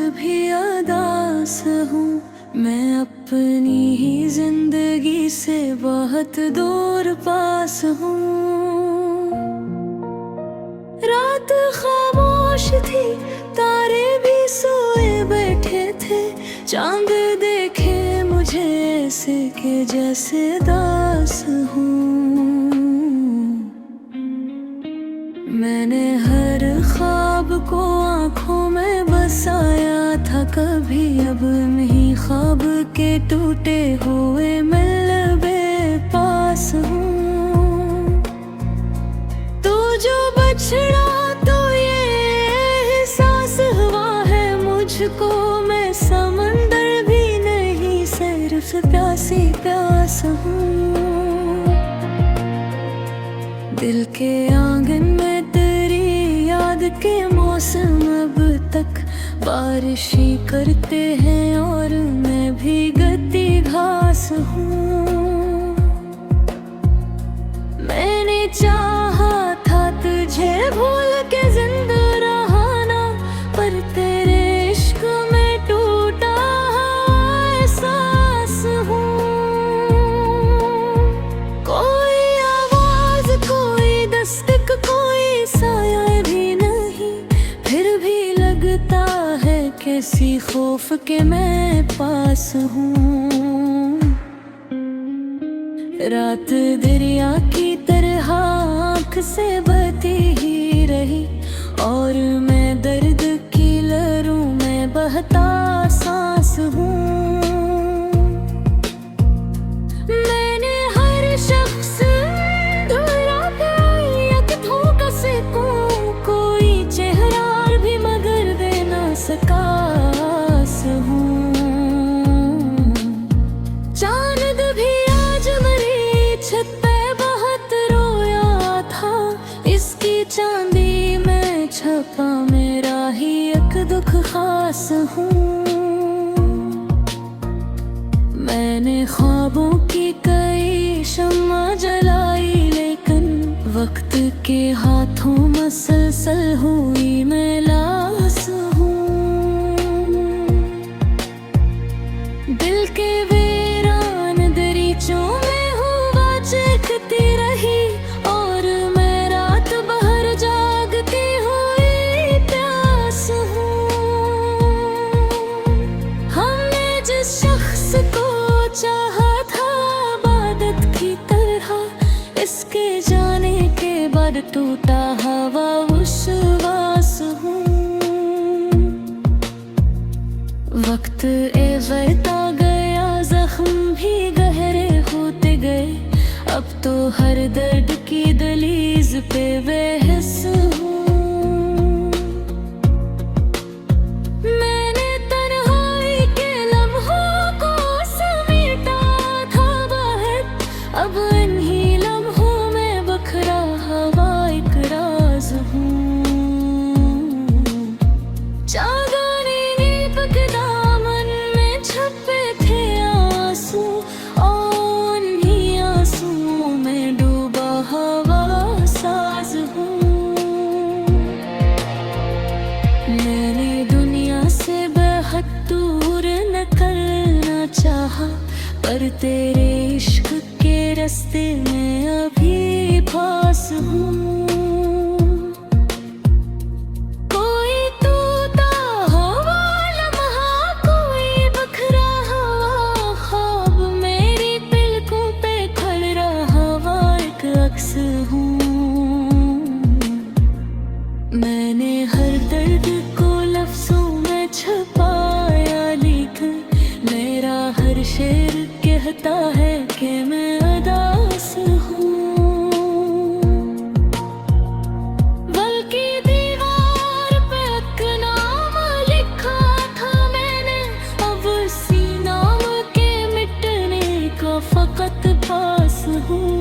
भी अदास हूँ। मैं अपनी ही जिंदगी से बहुत दूर पास हूँ। रात खामोश थी, तारे भी सोए बैठे थे। चांद देखे मुझे ऐसे के जैसे दास हूँ। मैंने हर ख्वाब को आँखों में बसाया था कभी, अब नहीं ख्वाब के टूटे हुए मिलबे पास हूँ। तू जो बछड़ा तो ये एहसास हुआ है मुझको, मैं समंदर भी नहीं सिर्फ प्यासी प्यास हूँ। दिल के आंगन में तेरी याद के मौसम अब तक बारिश ही करते हैं और मैं भीगती घास हूँ। मैंने चाहा था तुझे भूल के जिंदा रहना, पर तेरे इश्क में टूटा एहसास हूँ। कोई आवाज, कोई दस्तक, कोई साया भी नहीं, फिर भी लगता है किसी खौफ के मैं पास हूँ। रात दरिया की तरह आँख से बहती ही रही, और मैं दर्द की लहरों में बहता सांस हूँ। मैंने हर शख्स दोहरा के एक धोखा से कोई चेहरा भी मगर दे ना सका हूँ। चांद भी आज मेरी छत पे बहुत रोया था, इसकी चांदी में छपा मेरा ही एक दुख खास हूँ। मैंने ख्वाबों की कई शम्मा जलाई, लेकिन वक्त के हाथों मसलसल हुई मैं लाश हूँ। दिल के वीरान दरीचों में हुआ चीखती रही, और मैं रात भर जागती हुई प्यास हूँ। हमने जिस शख्स को चाहा था इबादत की तरह, इसके जाने के बाद टूटा हवा विश्वास हूँ। वक्त एवता गया, जख्म भी गहरे होते गए, अब तो हर दर्द की दलीज पे बेहिस हूँ। मैंने तन्हाई के लम्हों को समेटा था बाहर, अब इन्हीं लम्हों में बखरा हवा एक राज हूँ। चांदनी दीपक दामन में छपे थे आंसू, और उन्हीं आंसुओं में डूबा हवा साज हूँ। मैंने दुनिया से बेहद दूर न करना चाहा, पर तेरे इश्क के रास्ते में अभी फास हूँ। मैंने हर दर्द को लफ्जों में छुपाया, लेकिन मेरा हर शेर कहता है कि मैं उदास हूँ। बल्कि दीवार पे एक नाम लिखा था मैंने, अब उसी नाम के मिटने का फकत पास हूँ।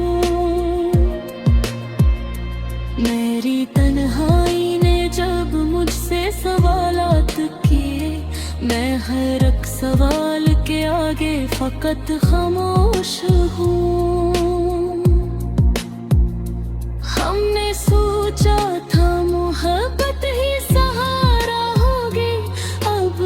मेरी तन्हाई ने जब मुझसे सवालात किए, मैं हर एक सवाल के आगे फकत खामोश हूँ। हमने सोचा था मोहब्बत ही सहारा होगी, अब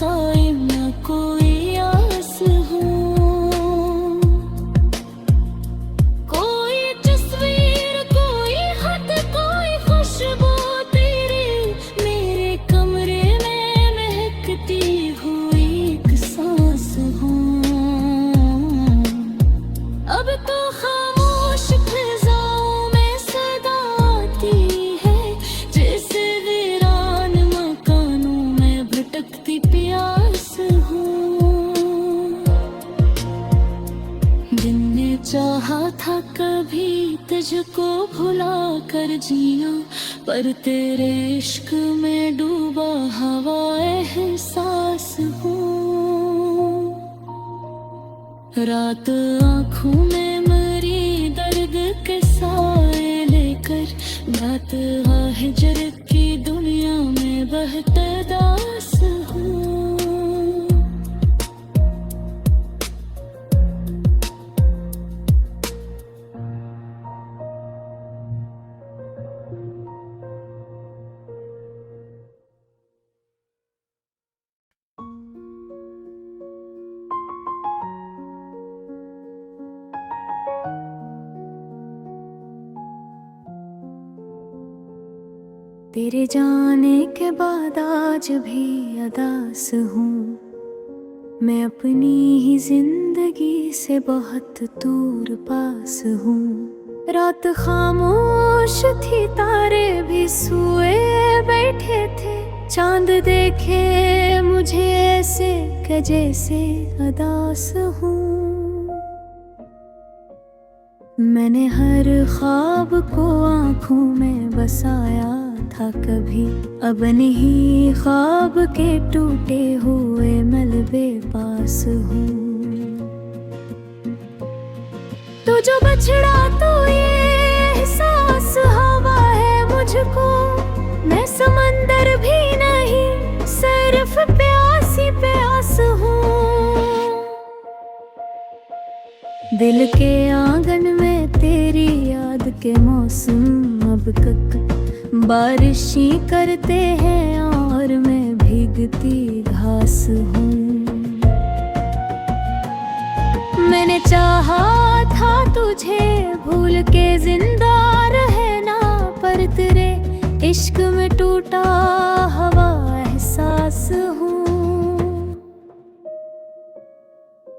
कायम न कोई आस हो। कोई तस्वीर, कोई खत, कोई खुशबू तेरी मेरे कमरे में महकती हुई एक सांस हो। अब तो खामोश फिजाओं में सदा आती है, जैसे वीरान मकानों में भटकती प्यास हो। दिन ने चाहा था कभी तुझको भुला कर जिया, पर तेरे इश्क में डूबा हवा एहसास हो। रात आँखों में मरी दर्द के साए लेकर, बात हिजर की दुनिया में बहता दास हो। तेरे जाने के बाद आज भी अदास हूँ, मैं अपनी ही जिंदगी से बहुत दूर पास हूँ। रात खामोश थी, तारे भी सोए बैठे थे, चांद देखे मुझे ऐसे कि जैसे अदास हूँ। मैंने हर ख्वाब को आँखों में बसाया था कभी, अब नहीं ख्वाब के टूटे हुए मलबे पास हूँ। तो जो बछड़ा तो ये एहसास हवा है मुझको, मैं समंदर भी नहीं सिर्फ प्यासी प्यास हूँ। दिल के आंगन में तेरी याद के मौसम अब तक बारिशी करते हैं और मैं भीगती घास हूँ। मैंने चाहा था तुझे भूल के जिंदा रहना, पर तेरे इश्क में टूटा हवा एहसास हूँ।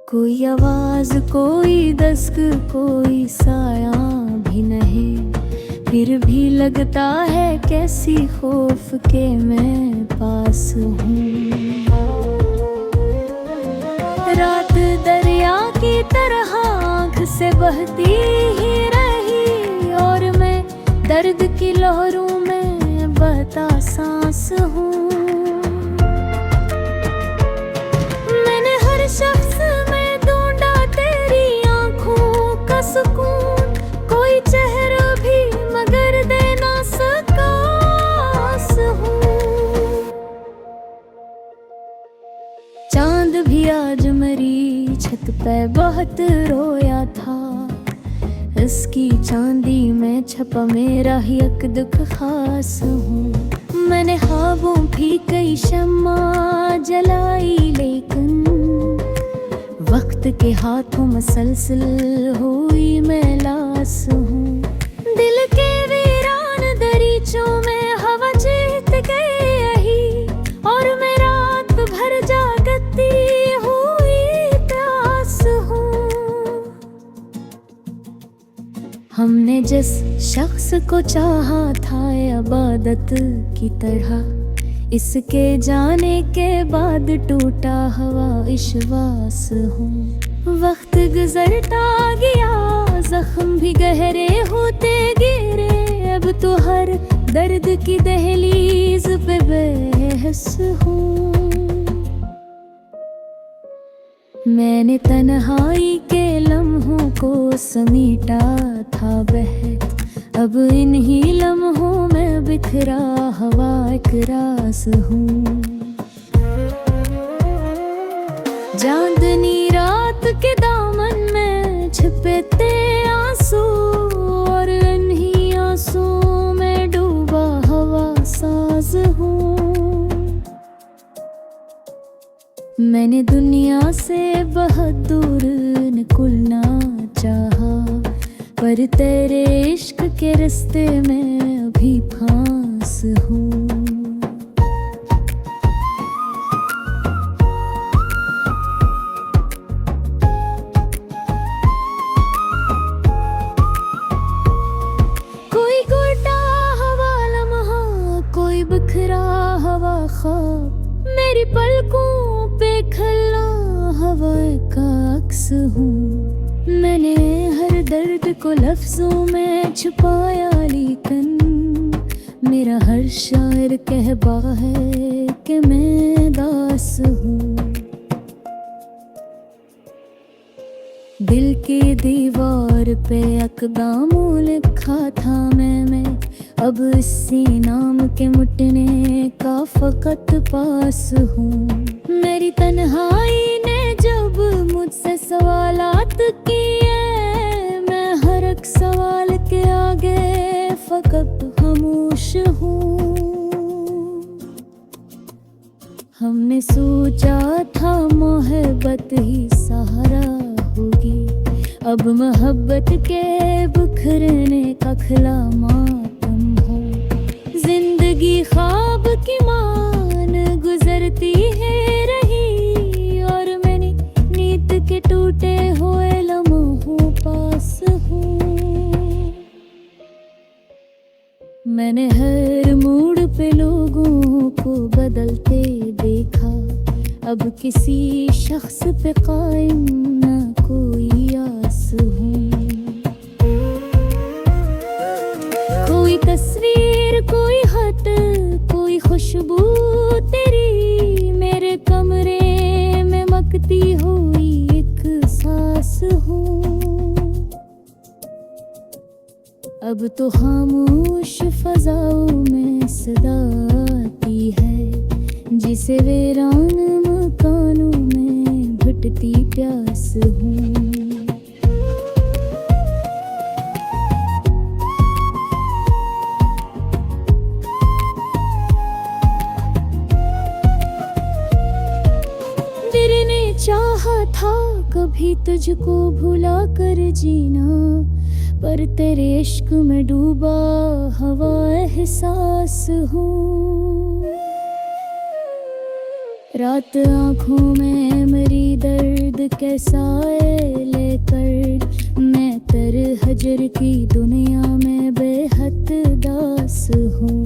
कोई आवाज, कोई दस्तक, कोई साया भी नहीं, फिर भी लगता है कैसी खौफ के मैं पास हूँ। रात दरिया की तरह आँख से बहती ही रही, और मैं दर्द की लहरों में बहता सांस हूँ। मैंने हर शख्स में ढूंढा तेरी आँखों का सुकून, कोई चेहरा भी मगर देना सकास हूँ। चांद भी आज मेरी छत पे बहुत रोया था, इसकी चांदी में छपा मेरा ही एक दुख खास हूँ। मैंने ख्वाबों भी कई शम्मा जलाई, लेकिन वक्त के हाथों मसलसल हुई मैं लाश हूँ। दिल के वीरान दरीचों में हवा जीत गई यही, और मैं रात भर जागती हुई प्यास हूँ। हमने जिस शख्स को चाहा था इबादत की तरह, इसके जाने के बाद टूटा हवा विश्वास हूँ। वक्त गुजरता गया, जख्म भी गहरे होते गिरे, अब तो हर दर्द की दहलीज पे बेहस हूँ। मैंने तन्हाई के लम्हों को समेटा था बहत, अब इन्हीं लम्हों में बिखरा हवा एक रास हूँ। चांदनी रात के दामन में छिपते आंसू, और इन्हीं आंसुओं में डूबा हवा साज हूँ। मैंने दुनिया से बहुत दूर निकलना चाहा, पर तेरे इश्क के रास्ते में अभी फांस हूँ। कोई गोटा हवा लम्हा, कोई बिखरा हवा ख्वाब, मेरी पलकों पे खला हवा का अक्स हूँ। मैंने हर दर्द को लफ्जों में छुपाया, लेकिन मेरा हर शायर कहबा है कि मैं दास हूँ। दिल की दीवार पे अक़दामों लिखा था मैं, अब इसी नाम के मिटने का फ़कत पास हूँ। मेरी तन्हाई ने जब मुझसे सवालात किए, मैं हर एक सवाल के आगे फ़कत खामोश हूँ। हमने सोचा था मोहब्बत ही सहारा होगी, अब मोहब्बत के बिखरने का खिला मातम हो। जिंदगी ख्वाब की मान गुजरती है रही, और मैंने नींद के टूटे हुए लम्हों पास हूँ। मैंने हर मूड पे लोगों को बदलते देखा, अब किसी शख्स पे कायम ना कोई आस हूँ। कोई तस्वीर, कोई खत, कोई खुशबू तेरी, मेरे कमरे में मकती हुई एक सांस हूँ। अब तो खामोश फजाओं में सदा आती है, जिसे वीरान मकानों में भटती प्यास हूँ। दिल ने चाहा था कभी तुझको भुला कर जीना, पर तेरे इश्क में डूबा हवा एहसास हूँ। रात आँखों में मेरी दर्द के साए लेकर, मैं तेरे हजर की दुनिया में बेहद दास हूँ।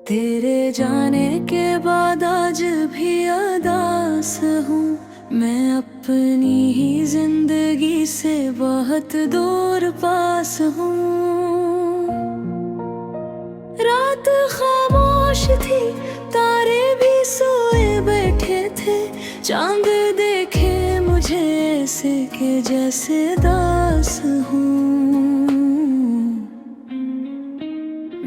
तेरे जाने के बाद आज भी उदास हूँ, मैं अपनी ही जिंदगी से बहुत दूर पास हूँ। रात खामोश थी, तारे भी सोए बैठे थे, चांद देखे मुझे ऐसे के जैसे दास हूँ।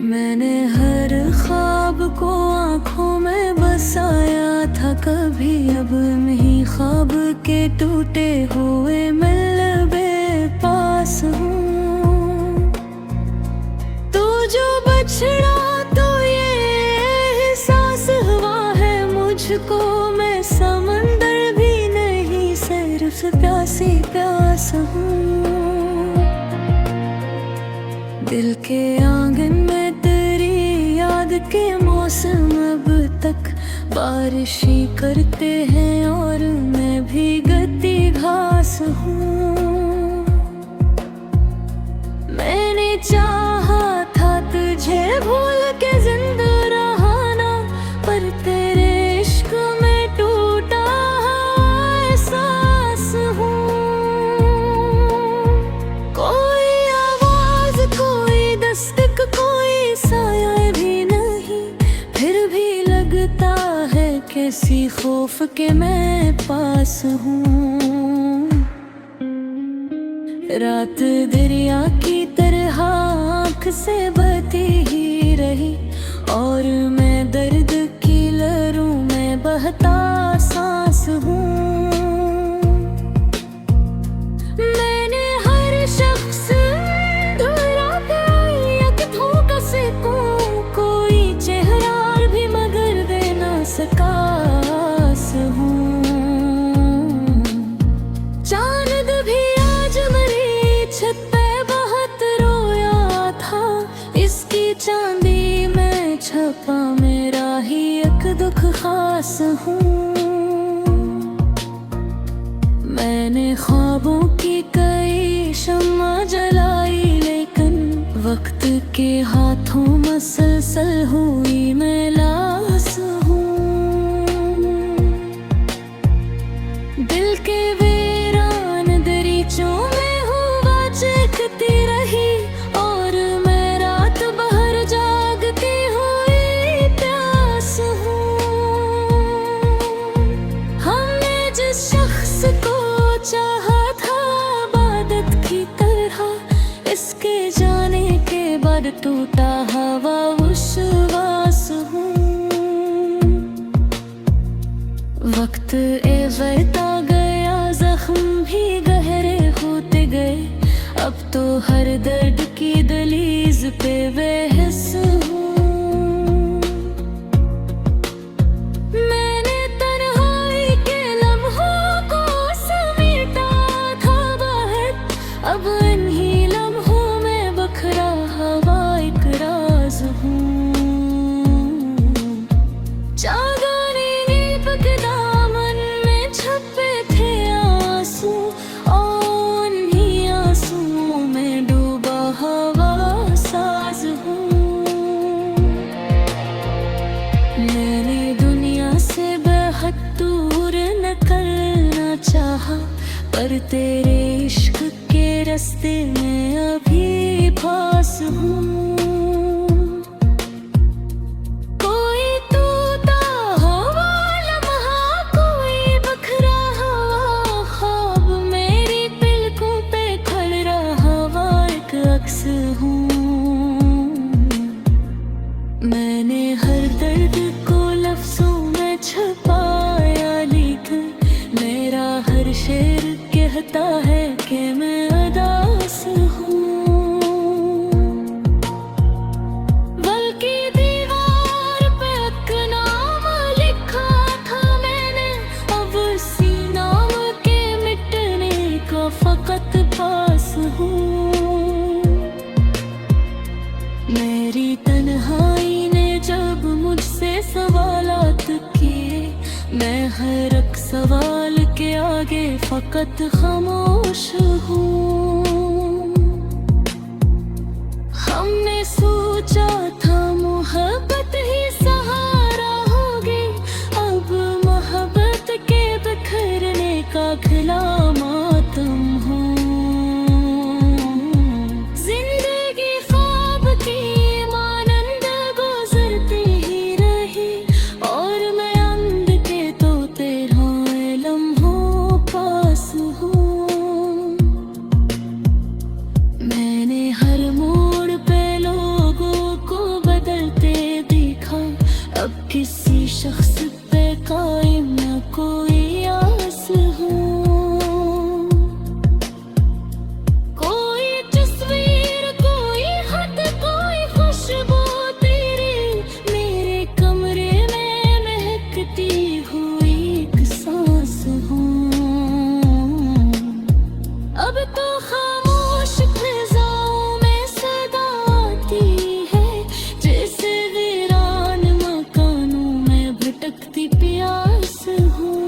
मैंने हर ख्वाब को आँखों में बसाया था कभी, अब मैं ख्वाब के टूटे हुए मिलबे पास हूँ। तू जो बछड़ा तो ये एहसास हुआ है मुझको, मैं समंदर भी नहीं सिर्फ प्यासी प्यास हूँ। दिल के आंगन में तेरी याद के मौसम अब तक बारिश ही करते हैं, और मैं भीगती घास हूँ। मैंने चाहा था तुझे भूल के जिंदा रहना, पर तेरे इश्क में टूटा एहसास हूँ। कोई आवाज, कोई दस्तक, कोई इसी खौफ के मैं पास हूँ। रात दरिया की तरह आँख से बहती ही रही, और मैं दर्द की लहरों में बहता सांस हूँ। मैंने हर शख्स धोखा से कोई चेहरा भी मगर दे ना सकास हूँ। चांद भी आज मेरी छत पे बहुत रोया था, इसकी चांदी में छपा मेरा ही एक दुख खास हूँ। मैंने ख्वाबों की कई शम्मा जलाई, लेकिन वक्त के हाथों मसलसल हुई मैं लाश हूँ। दिल के वीरान दरीचों में हुआ चीखती रही, और मैं रात भर जागती हुई प्यास हूँ। हमने जिस शख्स को चाहा था इबादत की तरह, इसके जाने के बाद टूटा हवा विश्वास हूँ। वक्त एवता गया, जख्म भी गहरे होते गए, अब तो हर दर्द की दलीज पे बेहिस हूँ। मैंने तन्हाई के लम्हों को समेटा था बाहर, अब इन्हीं लम्हों में बखरा हवा एक राज हूँ। चांदनी दीपक दामन में छपे थे आंसू, और उन्हीं आंसुओं में डूबा हवा साज हूँ। मैंने दुनिया से बेहद दूर निकलना चाहा, पर तेरे इश्क के रास्ते में अभी पास हूँ। कोई तूता हवा लम्हा, कोई बखरा हवा ख्वाब, मेरी पलकों पे खड़ रहा हवा एक अक्स हूँ। मैंने हर दर्द को लफ्जों में छुपाया, लेकिन मेरा हर शेर कहता है कि मैं उदास हूँ। बल्कि दीवार पे एक नाम लिखा था मैंने, अब उसी नाम के मिटने का फकत पास हूँ। मेरी तन्हाई ने जब मुझसे सवालात किए, मैं हर एक सवाल के आगे फकत खामोश हूँ। हमने सोचा था मोहब्बत ही सहारा होगी, अब मोहब्बत के बिखरने का खिला मातम हूँ। जिंदगी ख्वाब की मानंद गुजरती ही रही, और मैं अंध के तो तेरा लम्हों पास हूँ। मैंने हर मोड़ पे लोगों को बदलते देखा, अब किसी शख्स पे कायम न कोई आस हूँ। कोई तस्वीर, कोई खत, कोई खुशबू तेरी, मेरे कमरे में महकती हुई एक सांस हूँ। अब तो खामोश फिजाओं में सदा आती है, जैसे वीरान मकानों में भटकती प्यास हूँ।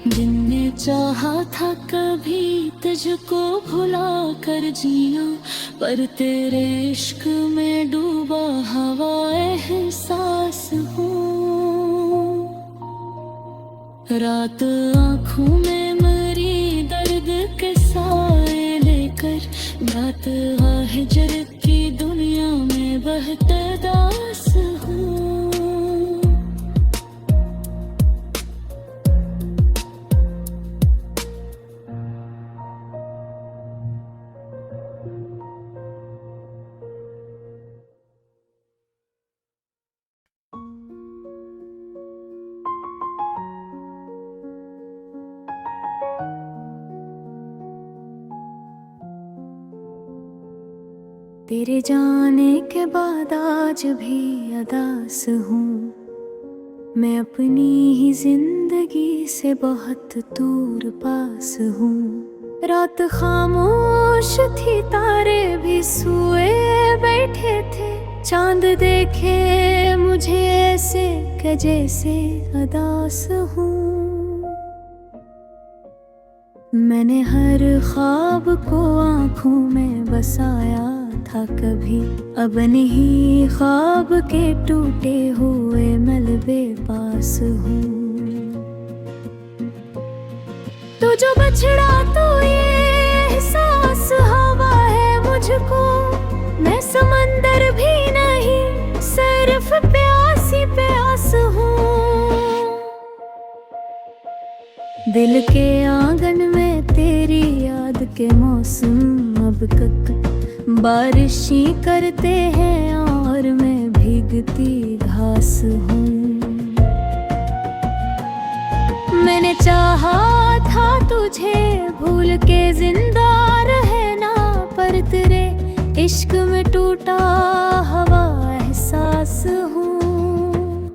दिन ने चाहा था कभी तुझको भुला कर जिया, पर तेरे इश्क में डूबा हवा एहसास हूँ। रात आँखों में मरी दर्द के साए लेकर, रात हिजर की दुनिया में बहता दास हूँ। तेरे जाने के बाद आज भी अदास हूँ, मैं अपनी ही जिंदगी से बहुत दूर पास हूँ। रात खामोश थी, तारे भी सोए बैठे थे, चांद देखे मुझे ऐसे कि जैसे अदास हूँ। मैंने हर ख्वाब को आँखों में बसाया था कभी, अब नहीं ख्वाब के टूटे हुए मलबे पास हूँ। तो जो बछड़ा तो ये एहसास हवा है मुझको, मैं समंदर भी नहीं सिर्फ प्यासी प्यास हूँ। दिल के आंगन में तेरी याद के मौसम अब तक बारिशी करते हैं और मैं भीगती घास हूँ। मैंने चाहा था तुझे भूल के जिंदा रहना, पर तेरे इश्क में टूटा हवा एहसास हूँ।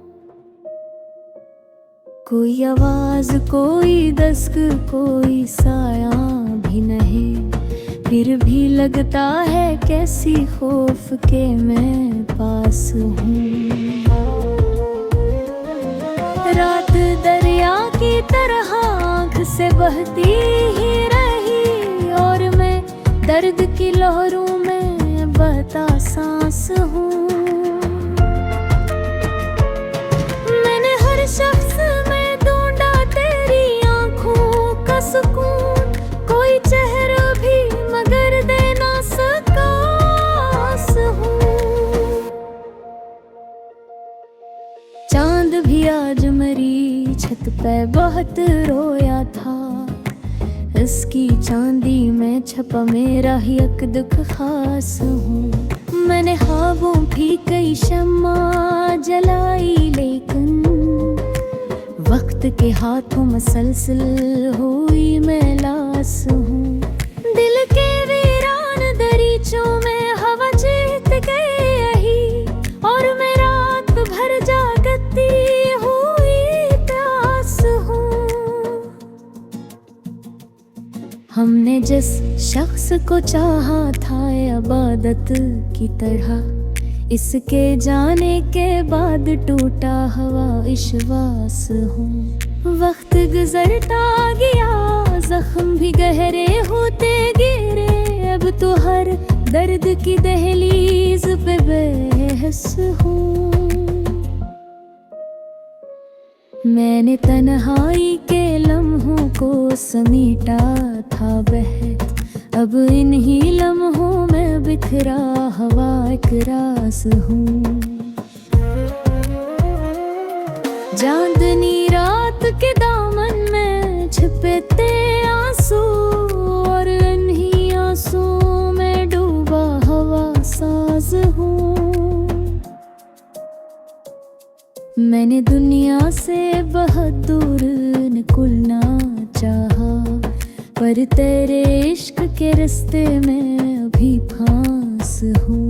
कोई आवाज, कोई दस्तक, कोई साया भी नहीं, फिर भी लगता है कैसी खौफ के मैं पास हूँ। रात दरिया की तरह आँख से बहती ही रही और मैं दर्द की लहरों में बहता सांस हूँ। मैंने हर शख्स में ढूंढा तेरी आँखों का सुकून, कोई चेहरा भी मगर दे ना सका हूँ। चांद भी आज मेरी छत पे बहुत रोया था, इसकी चांदी में छपा मेरा ही एक दुख खास हूँ। मैंने ख्वाबों की कई शम्मा जलाई, लेकिन वक्त के हाथों मसलसल हुई मैं लाश हूँ। दिल के वीरान दरीचों में हवा जीत गई यही, और मैं रात भर जागती हुई प्यास हूँ। हमने जिस शख्स को चाहा था इबादत की तरह, इसके जाने के बाद टूटा हुआ विश्वास हूँ। वक्त गुजरता गया, जख्म भी गहरे होते गिरे, अब तो हर दर्द की दहलीज पे बेहस हूँ। मैंने तन्हाई के लम्हों को समेटा था बहत, अब इन्हीं लम्हों में बिखरा हवा एक रास हूँ। चांदनी रात के दामन में छिपते आंसू, और इन्हीं आंसुओं में डूबा हवा साज हूँ। मैंने दुनिया से बहुत दूर निकलना चाहा, पर तेरे इश्क के रास्ते में अभी फांस हूँ।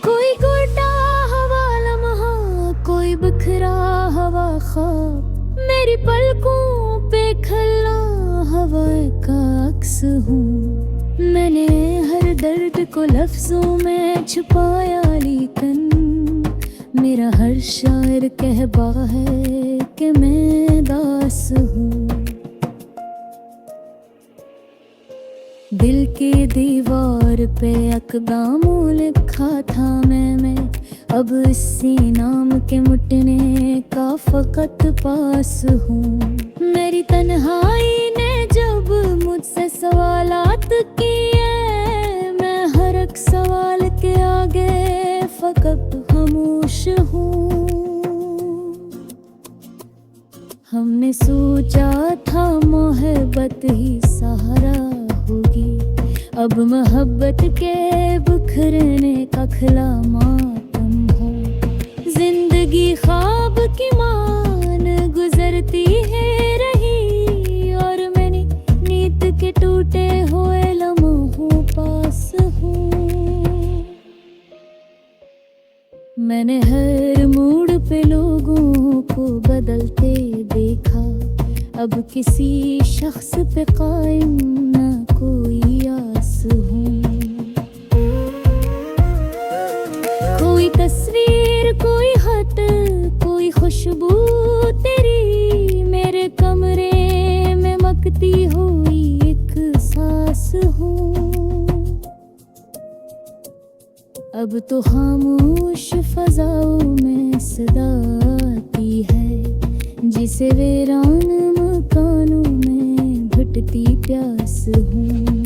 कोई गोटा हवा लम्हा, कोई बिखरा हवा ख्वाब, मेरी पलकों पे खला हवा का अक्स हूँ। मैंने हर दर्द को लफ्जों में छुपाया, लेकिन मेरा हर शायर कहबा है कि मैं दास हूँ। दिल की दीवार पे अक़दामों लिखा था मैं, अब इसी नाम के मिटने का फकत पास हूँ। मेरी तन्हाई ने जब मुझसे सवालात किए, मैं हर एक सवाल के आगे फकत खामोश हूँ। हमने सोचा था मोहब्बत ही सहारा होगी, अब मोहब्बत के बिखरने का खिला मातम हो। जिंदगी जिंदगी ख्वाब की मान गुजरती है रही, और मैंने नींद के टूटे हुए लम्हों पास हूँ। मैंने हर मूड पे लोगों को बदलते देखा, अब किसी शख्स पे कायम ना कोई आस हूँ। कोई तस्वीर, कोई खत, कोई खुशबू तेरी, मेरे कमरे में मकती हुई एक सांस हूँ। अब तो खामोश फजाओं में सदा आती है, जिसे वीरान मकानों में घुटती प्यास हूँ।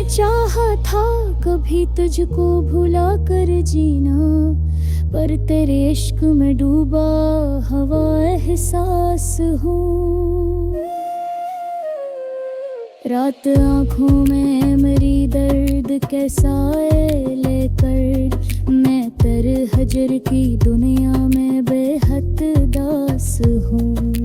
चाहा था कभी तुझको भुला कर जीना, पर तेरे इश्क में डूबा हवा एहसास हूँ। रात आँखों में मेरी दर्द कैसा लेकर, मैं तेरे हजर की दुनिया में बेहद दास हूँ।